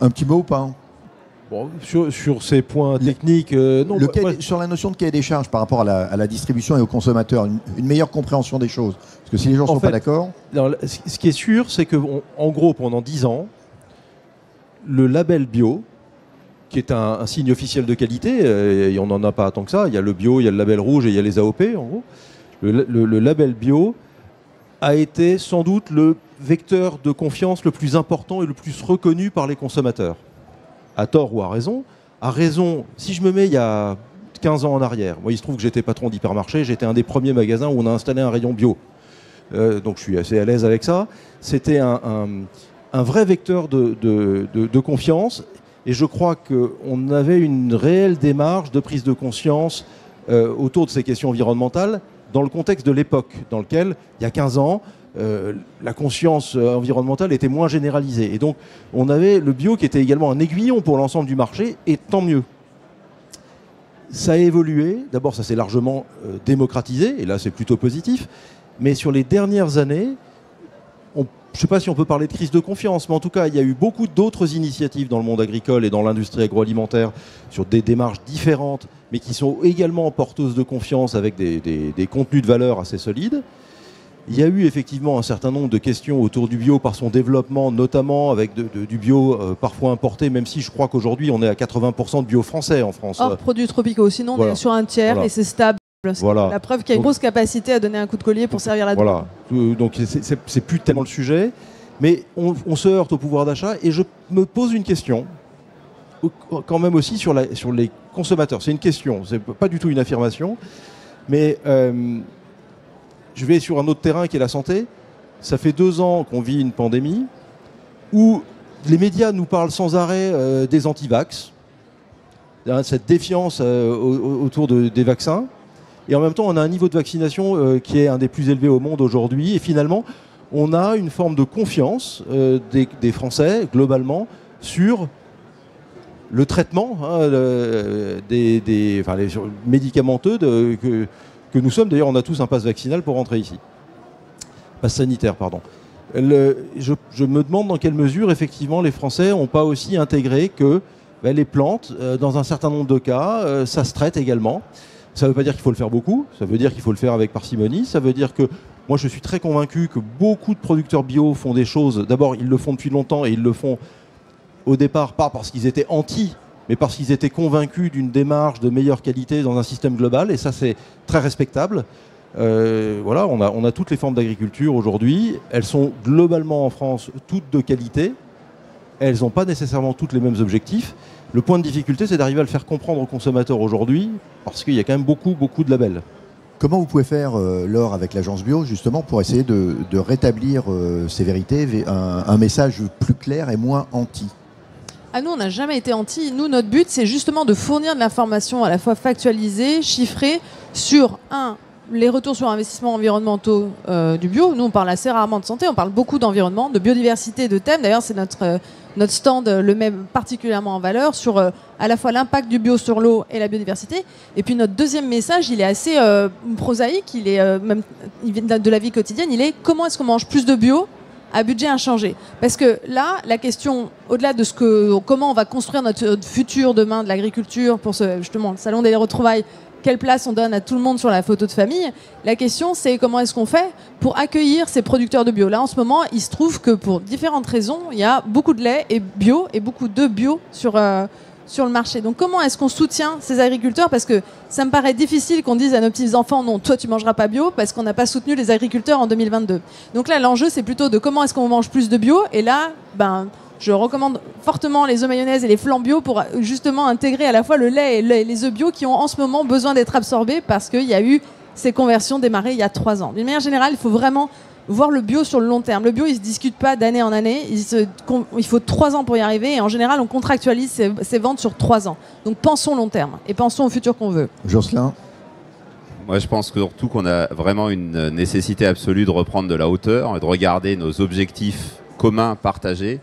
A: Un petit mot ou pas?
E: Bon, sur ces points techniques, non.
A: Sur la notion de cahier des charges par rapport à la distribution et aux consommateurs, une meilleure compréhension des choses. Parce que si les gens ne sont pas d'accord...
E: Ce qui est sûr, c'est qu'en gros, pendant 10 ans, le label bio, qui est un signe officiel de qualité, et on n'en a pas tant que ça, il y a le bio, il y a le label rouge et il y a les AOP, en gros. Le label bio a été sans doute le vecteur de confiance le plus important et le plus reconnu par les consommateurs. À tort ou à raison. À raison, si je me mets il y a 15 ans en arrière, moi il se trouve que j'étais patron d'hypermarché, j'étais un des premiers magasins où on a installé un rayon bio. Donc je suis assez à l'aise avec ça. C'était un vrai vecteur de confiance et je crois qu'on avait une réelle démarche de prise de conscience autour de ces questions environnementales dans le contexte de l'époque dans lequel, il y a 15 ans, la conscience environnementale était moins généralisée. Et donc, on avait le bio qui était également un aiguillon pour l'ensemble du marché, et tant mieux. Ça a évolué. D'abord, ça s'est largement démocratisé, et là, c'est plutôt positif. Mais sur les dernières années, je ne sais pas si on peut parler de crise de confiance, mais en tout cas, il y a eu beaucoup d'autres initiatives dans le monde agricole et dans l'industrie agroalimentaire sur des démarches différentes, mais qui sont également porteuses de confiance avec des contenus de valeur assez solides. Il y a eu effectivement un certain nombre de questions autour du bio par son développement, notamment avec du bio parfois importé, même si je crois qu'aujourd'hui on est à 80% de bio français en France.
B: Hors produits tropicaux, sinon on est sur un tiers et c'est stable.
E: Voilà.
B: La preuve qu'il y a une grosse capacité à donner un coup de collier pour servir la
E: Voilà. Donc c'est plus tellement le sujet, mais on se heurte au pouvoir d'achat et je me pose une question quand même aussi sur les consommateurs. C'est une question, c'est pas du tout une affirmation, mais je vais sur un autre terrain qui est la santé. Ça fait 2 ans qu'on vit une pandémie où les médias nous parlent sans arrêt des anti-vax, cette défiance autour des vaccins. Et en même temps, on a un niveau de vaccination qui est un des plus élevés au monde aujourd'hui. Et finalement, on a une forme de confiance des Français, globalement, sur le traitement les médicamenteux que nous sommes. D'ailleurs, on a tous un pass vaccinal pour rentrer ici. Pass sanitaire, pardon. Je me demande dans quelle mesure, effectivement, les Français n'ont pas aussi intégré que les plantes, dans un certain nombre de cas, ça se traite également. Ça ne veut pas dire qu'il faut le faire beaucoup, ça veut dire qu'il faut le faire avec parcimonie, ça veut dire que moi je suis très convaincu que beaucoup de producteurs bio font des choses, d'abord ils le font depuis longtemps et ils le font au départ pas parce qu'ils étaient anti, mais parce qu'ils étaient convaincus d'une démarche de meilleure qualité dans un système global, et ça c'est très respectable. Voilà, on a toutes les formes d'agriculture aujourd'hui, elles sont globalement en France toutes de qualité, elles n'ont pas nécessairement toutes les mêmes objectifs. Le point de difficulté, c'est d'arriver à le faire comprendre aux consommateurs aujourd'hui, parce qu'il y a quand même beaucoup de labels.
A: Comment vous pouvez faire, Laure, avec l'agence bio, justement, pour essayer de rétablir ces vérités, un message plus clair et moins anti ?
B: Nous, on n'a jamais été anti. Nous, notre but, c'est justement de fournir de l'information à la fois factualisée, chiffrée, sur les retours sur investissements environnementaux du bio. Nous, on parle assez rarement de santé, on parle beaucoup d'environnement, de biodiversité, de thèmes. D'ailleurs, c'est notre stand le met particulièrement en valeur sur à la fois l'impact du bio sur l'eau et la biodiversité. Et puis notre deuxième message, il est assez prosaïque, il vient de la vie quotidienne, il est comment est-ce qu'on mange plus de bio à budget inchangé. Parce que là, la question, au-delà de comment on va construire notre futur demain de l'agriculture pour justement le salon des retrouvailles, quelle place on donne à tout le monde sur la photo de famille. La question, c'est comment est-ce qu'on fait pour accueillir ces producteurs de bio. Là, en ce moment, il se trouve que pour différentes raisons, il y a beaucoup de lait et bio et beaucoup de bio sur le marché. Donc, comment est-ce qu'on soutient ces agriculteurs ? Parce que ça me paraît difficile qu'on dise à nos petits-enfants, non, toi, tu mangeras pas bio, parce qu'on n'a pas soutenu les agriculteurs en 2022. Donc là, l'enjeu, c'est plutôt de comment est-ce qu'on mange plus de bio. Et là, je recommande fortement les œufs mayonnaise et les flancs bio pour justement intégrer à la fois le lait et les œufs bio qui ont en ce moment besoin d'être absorbés parce qu'il y a eu ces conversions démarrées il y a 3 ans. D'une manière générale, il faut vraiment voir le bio sur le long terme. Le bio, il ne se discute pas d'année en année. Il faut 3 ans pour y arriver et en général, on contractualise ces ventes sur 3 ans. Donc pensons long terme et pensons au futur qu'on veut.
A: Jocelyn ?
D: Moi, je pense surtout qu'on a vraiment une nécessité absolue de reprendre de la hauteur et de regarder nos objectifs communs partagés.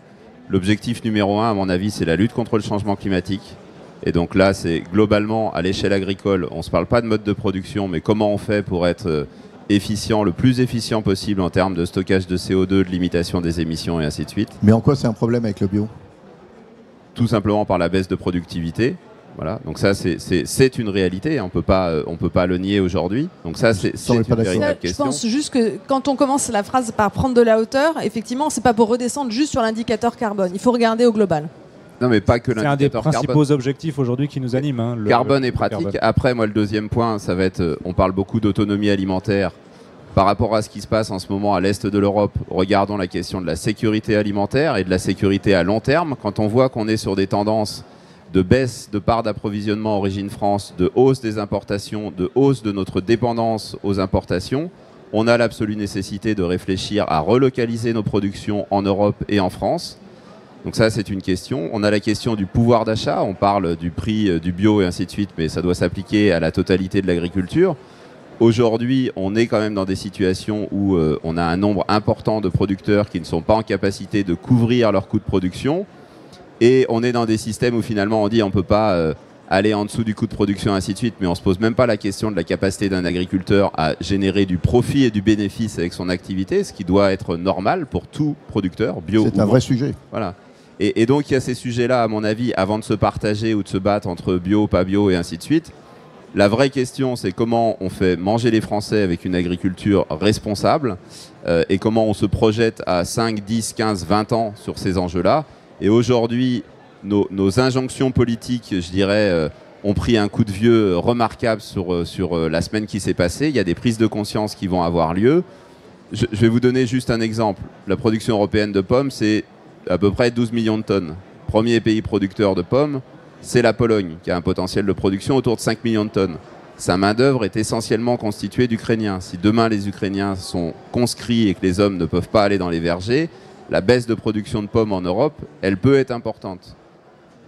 D: L'objectif numéro 1, à mon avis, c'est la lutte contre le changement climatique. Et donc là, c'est globalement, à l'échelle agricole, on ne se parle pas de mode de production, mais comment on fait pour être efficient, le plus efficient possible en termes de stockage de CO2, de limitation des émissions et ainsi de suite.
A: Mais en quoi c'est un problème avec le bio ?
D: Tout simplement par la baisse de productivité. Voilà. Donc ça, c'est une réalité. On peut pas le nier aujourd'hui. Donc ça, c'est une véritable question.
B: Je pense juste que quand on commence la phrase par prendre de la hauteur, effectivement, c'est pas pour redescendre juste sur l'indicateur carbone. Il faut regarder au global.
D: Non, mais pas que
C: C'est
D: l'indicateur
C: un des
D: carbone.
C: principaux objectifs aujourd'hui qui nous animent.
D: Carbone est pratique.
C: Carbone.
D: Après, moi, le deuxième point, ça va être, on parle beaucoup d'autonomie alimentaire. Par rapport à ce qui se passe en ce moment à l'est de l'Europe, regardons la question de la sécurité alimentaire et de la sécurité à long terme. Quand on voit qu'on est sur des tendances de baisse de part d'approvisionnement origine France, de hausse des importations, de hausse de notre dépendance aux importations, on a l'absolue nécessité de réfléchir à relocaliser nos productions en Europe et en France. Donc ça, c'est une question. On a la question du pouvoir d'achat. On parle du prix du bio et ainsi de suite, mais ça doit s'appliquer à la totalité de l'agriculture. Aujourd'hui, on est quand même dans des situations où on a un nombre important de producteurs qui ne sont pas en capacité de couvrir leurs coûts de production. Et on est dans des systèmes où finalement on dit on ne peut pas aller en dessous du coût de production, ainsi de suite, mais on ne se pose même pas la question de la capacité d'un agriculteur à générer du profit et du bénéfice avec son activité, ce qui doit être normal pour tout producteur, bio.
A: C'est un vrai sujet.
D: Voilà. Et donc il y a ces sujets-là, à mon avis, avant de se partager ou de se battre entre bio, pas bio et ainsi de suite. La vraie question, c'est comment on fait manger les Français avec une agriculture responsable et comment on se projette à 5, 10, 15, 20 ans sur ces enjeux-là. Et aujourd'hui, nos injonctions politiques, je dirais, ont pris un coup de vieux remarquable sur la semaine qui s'est passée. Il y a des prises de conscience qui vont avoir lieu. Je vais vous donner juste un exemple. La production européenne de pommes, c'est à peu près 12 millions de tonnes. Premier pays producteur de pommes, c'est la Pologne, qui a un potentiel de production autour de 5 millions de tonnes. Sa main-d'œuvre est essentiellement constituée d'Ukrainiens. Si demain les Ukrainiens sont conscrits et que les hommes ne peuvent pas aller dans les vergers, la baisse de production de pommes en Europe, elle peut être importante,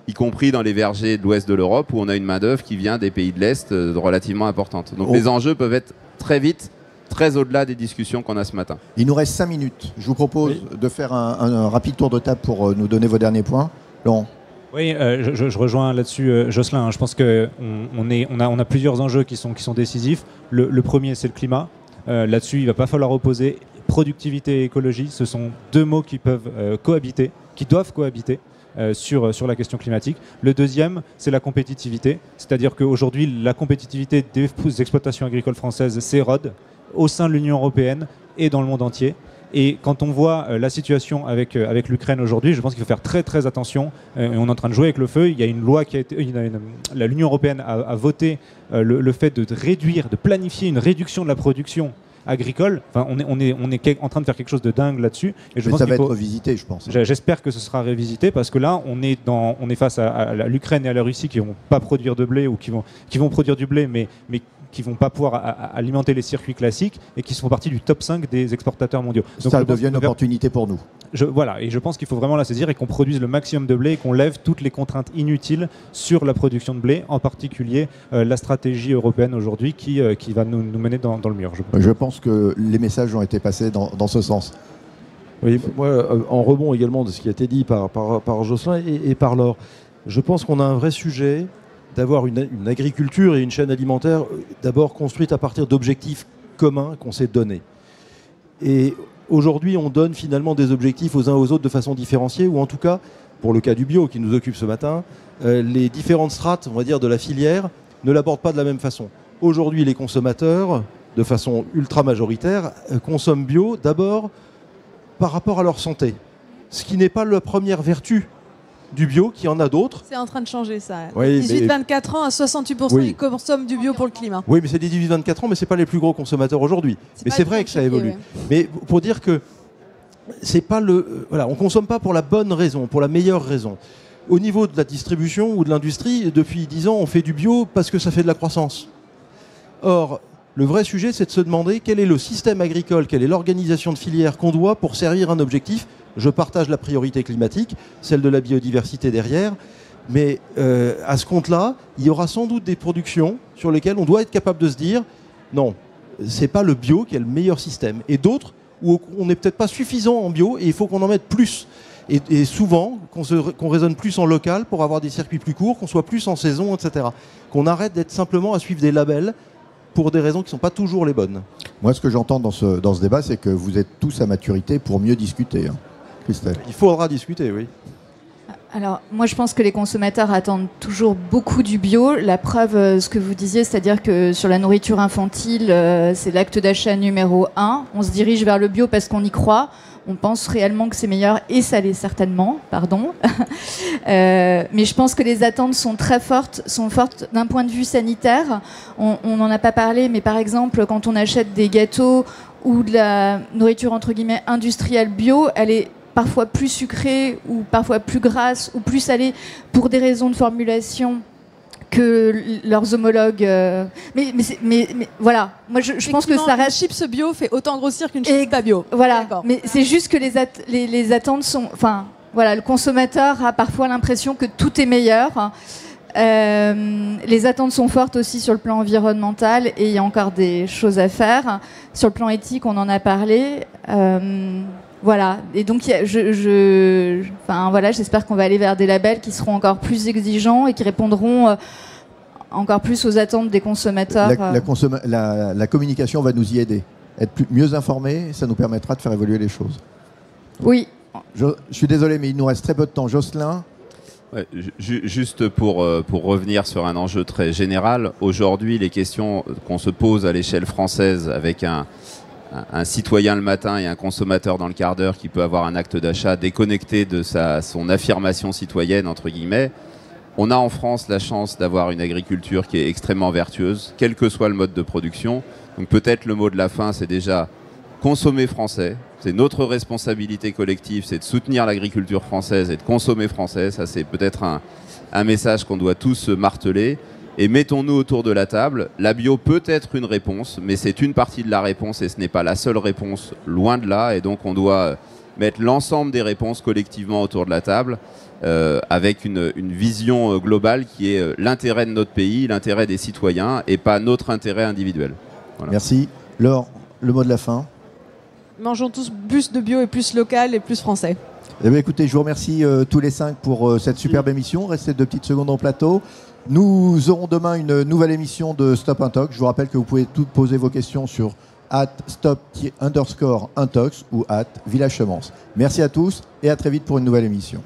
D: y compris dans les vergers de l'ouest de l'Europe où on a une main-d'œuvre qui vient des pays de l'Est relativement importante. Donc les enjeux peuvent être très vite, très au-delà des discussions qu'on a ce matin.
A: Il nous reste 5 minutes. Je vous propose de faire un rapide tour de table pour nous donner vos derniers points. Laurent.
C: Oui, je rejoins là-dessus Jocelyn. Je pense qu'on a plusieurs enjeux qui sont décisifs. Le premier, c'est le climat. Là-dessus, il ne va pas falloir opposer productivité et écologie. Ce sont deux mots qui peuvent cohabiter, qui doivent cohabiter sur la question climatique. Le deuxième, c'est la compétitivité. C'est-à-dire qu'aujourd'hui, la compétitivité des exploitations agricoles françaises s'érode au sein de l'Union européenne et dans le monde entier. Et quand on voit la situation avec l'Ukraine aujourd'hui, je pense qu'il faut faire très très attention. Et on est en train de jouer avec le feu. Il y a une loi qui a été, l'Union européenne a voté le fait de réduire, de planifier une réduction de la production agricole. Enfin, on est en train de faire quelque chose de dingue là-dessus. Et je pense
A: ça va être revisité, je pense.
C: J'espère que ce sera révisité parce que là, on est face à l'Ukraine et à la Russie qui vont pas produire de blé ou qui vont produire du blé, mais qui ne vont pas pouvoir alimenter les circuits classiques et qui font partie du top 5 des exportateurs mondiaux. Donc,
A: ça devient une opportunité pour nous.
C: Voilà, et je pense qu'il faut vraiment la saisir et qu'on produise le maximum de blé et qu'on lève toutes les contraintes inutiles sur la production de blé, en particulier la stratégie européenne aujourd'hui qui va nous mener dans le mur.
A: Je pense que les messages ont été passés dans ce sens.
E: Oui, moi, en rebond également de ce qui a été dit par Jocelyn et par Laure, je pense qu'on a un vrai sujet d'avoir une agriculture et une chaîne alimentaire d'abord construite à partir d'objectifs communs qu'on s'est donnés. Et aujourd'hui, on donne finalement des objectifs aux uns aux autres de façon différenciée, ou en tout cas, pour le cas du bio qui nous occupe ce matin, les différentes strates, on va dire, de la filière ne l'abordent pas de la même façon. Aujourd'hui, les consommateurs, de façon ultra majoritaire, consomment bio d'abord par rapport à leur santé, ce qui n'est pas la première vertu du bio, qui en a d'autres.
B: C'est en train de changer ça.
E: Oui,
B: 18-24 ans, à 68%,
E: oui.
B: Ils consomment du bio pour le climat.
E: Oui, mais c'est des 18-24 ans, mais ce n'est pas les plus gros consommateurs aujourd'hui. Mais c'est vrai que ça évolue. Ouais. Mais pour dire que c'est pas voilà, on ne consomme pas pour la bonne raison, pour la meilleure raison. Au niveau de la distribution ou de l'industrie, depuis 10 ans, on fait du bio parce que ça fait de la croissance. Or, le vrai sujet, c'est de se demander quel est le système agricole, quelle est l'organisation de filière qu'on doit pour servir un objectif. Je partage la priorité climatique, celle de la biodiversité derrière, mais à ce compte-là, il y aura sans doute des productions sur lesquelles on doit être capable de se dire non, c'est pas le bio qui est le meilleur système, et d'autres où on n'est peut-être pas suffisant en bio et il faut qu'on en mette plus. Et souvent, qu'on raisonne plus en local pour avoir des circuits plus courts, qu'on soit plus en saison, etc. Qu'on arrête d'être simplement à suivre des labels pour des raisons qui ne sont pas toujours les bonnes.
A: Moi, ce que j'entends dans ce débat, c'est que vous êtes tous à maturité pour mieux discuter. Hein. Christelle.
E: Il faudra discuter, oui.
F: Alors, moi, je pense que les consommateurs attendent toujours beaucoup du bio. La preuve, ce que vous disiez, c'est-à-dire que sur la nourriture infantile, c'est l'acte d'achat numéro 1. On se dirige vers le bio parce qu'on y croit. On pense réellement que c'est meilleur, et ça l'est certainement, pardon. Mais je pense que les attentes sont très fortes, d'un point de vue sanitaire. On n'en a pas parlé, mais par exemple, quand on achète des gâteaux ou de la nourriture entre guillemets industrielle bio, elle est parfois plus sucrée ou parfois plus grasse ou plus salée pour des raisons de formulation que leurs homologues. Mais voilà, moi je pense que ça reste.
B: Une chips bio fait autant grossir qu'une chips pas bio.
F: Voilà, mais c'est juste que les attentes sont. Enfin, voilà, le consommateur a parfois l'impression que tout est meilleur. Les attentes sont fortes aussi sur le plan environnemental et il y a encore des choses à faire. Sur le plan éthique, on en a parlé. Voilà, et donc enfin, voilà, j'espère qu'on va aller vers des labels qui seront encore plus exigeants et qui répondront encore plus aux attentes des consommateurs.
A: La communication va nous y aider. Être mieux informés, ça nous permettra de faire évoluer les choses.
F: Oui.
A: Je suis désolé, mais il nous reste très peu de temps. Jocelyn ?
D: Ouais, juste pour revenir sur un enjeu très général, aujourd'hui, les questions qu'on se pose à l'échelle française avec un citoyen le matin et un consommateur dans le quart d'heure qui peut avoir un acte d'achat déconnecté de son affirmation citoyenne, entre guillemets, on a en France la chance d'avoir une agriculture qui est extrêmement vertueuse, quel que soit le mode de production. Donc peut-être le mot de la fin, c'est déjà consommer français. C'est notre responsabilité collective, c'est de soutenir l'agriculture française et de consommer français. Ça, c'est peut-être un message qu'on doit tous marteler. Et mettons-nous autour de la table. La bio peut être une réponse, mais c'est une partie de la réponse et ce n'est pas la seule réponse, loin de là. Et donc on doit mettre l'ensemble des réponses collectivement autour de la table avec une vision globale qui est l'intérêt de notre pays, l'intérêt des citoyens et pas notre intérêt individuel. Voilà.
A: Merci. Laure, le mot de la fin.
B: Mangeons tous plus de bio et plus local et plus français.
A: Eh bien, écoutez, je vous remercie tous les 5 pour cette superbe émission. Restez 2 petites secondes en plateau. Nous aurons demain une nouvelle émission de Stop Intox. Je vous rappelle que vous pouvez toutes poser vos questions sur @stop_intox ou @village semence. Merci à tous et à très vite pour une nouvelle émission.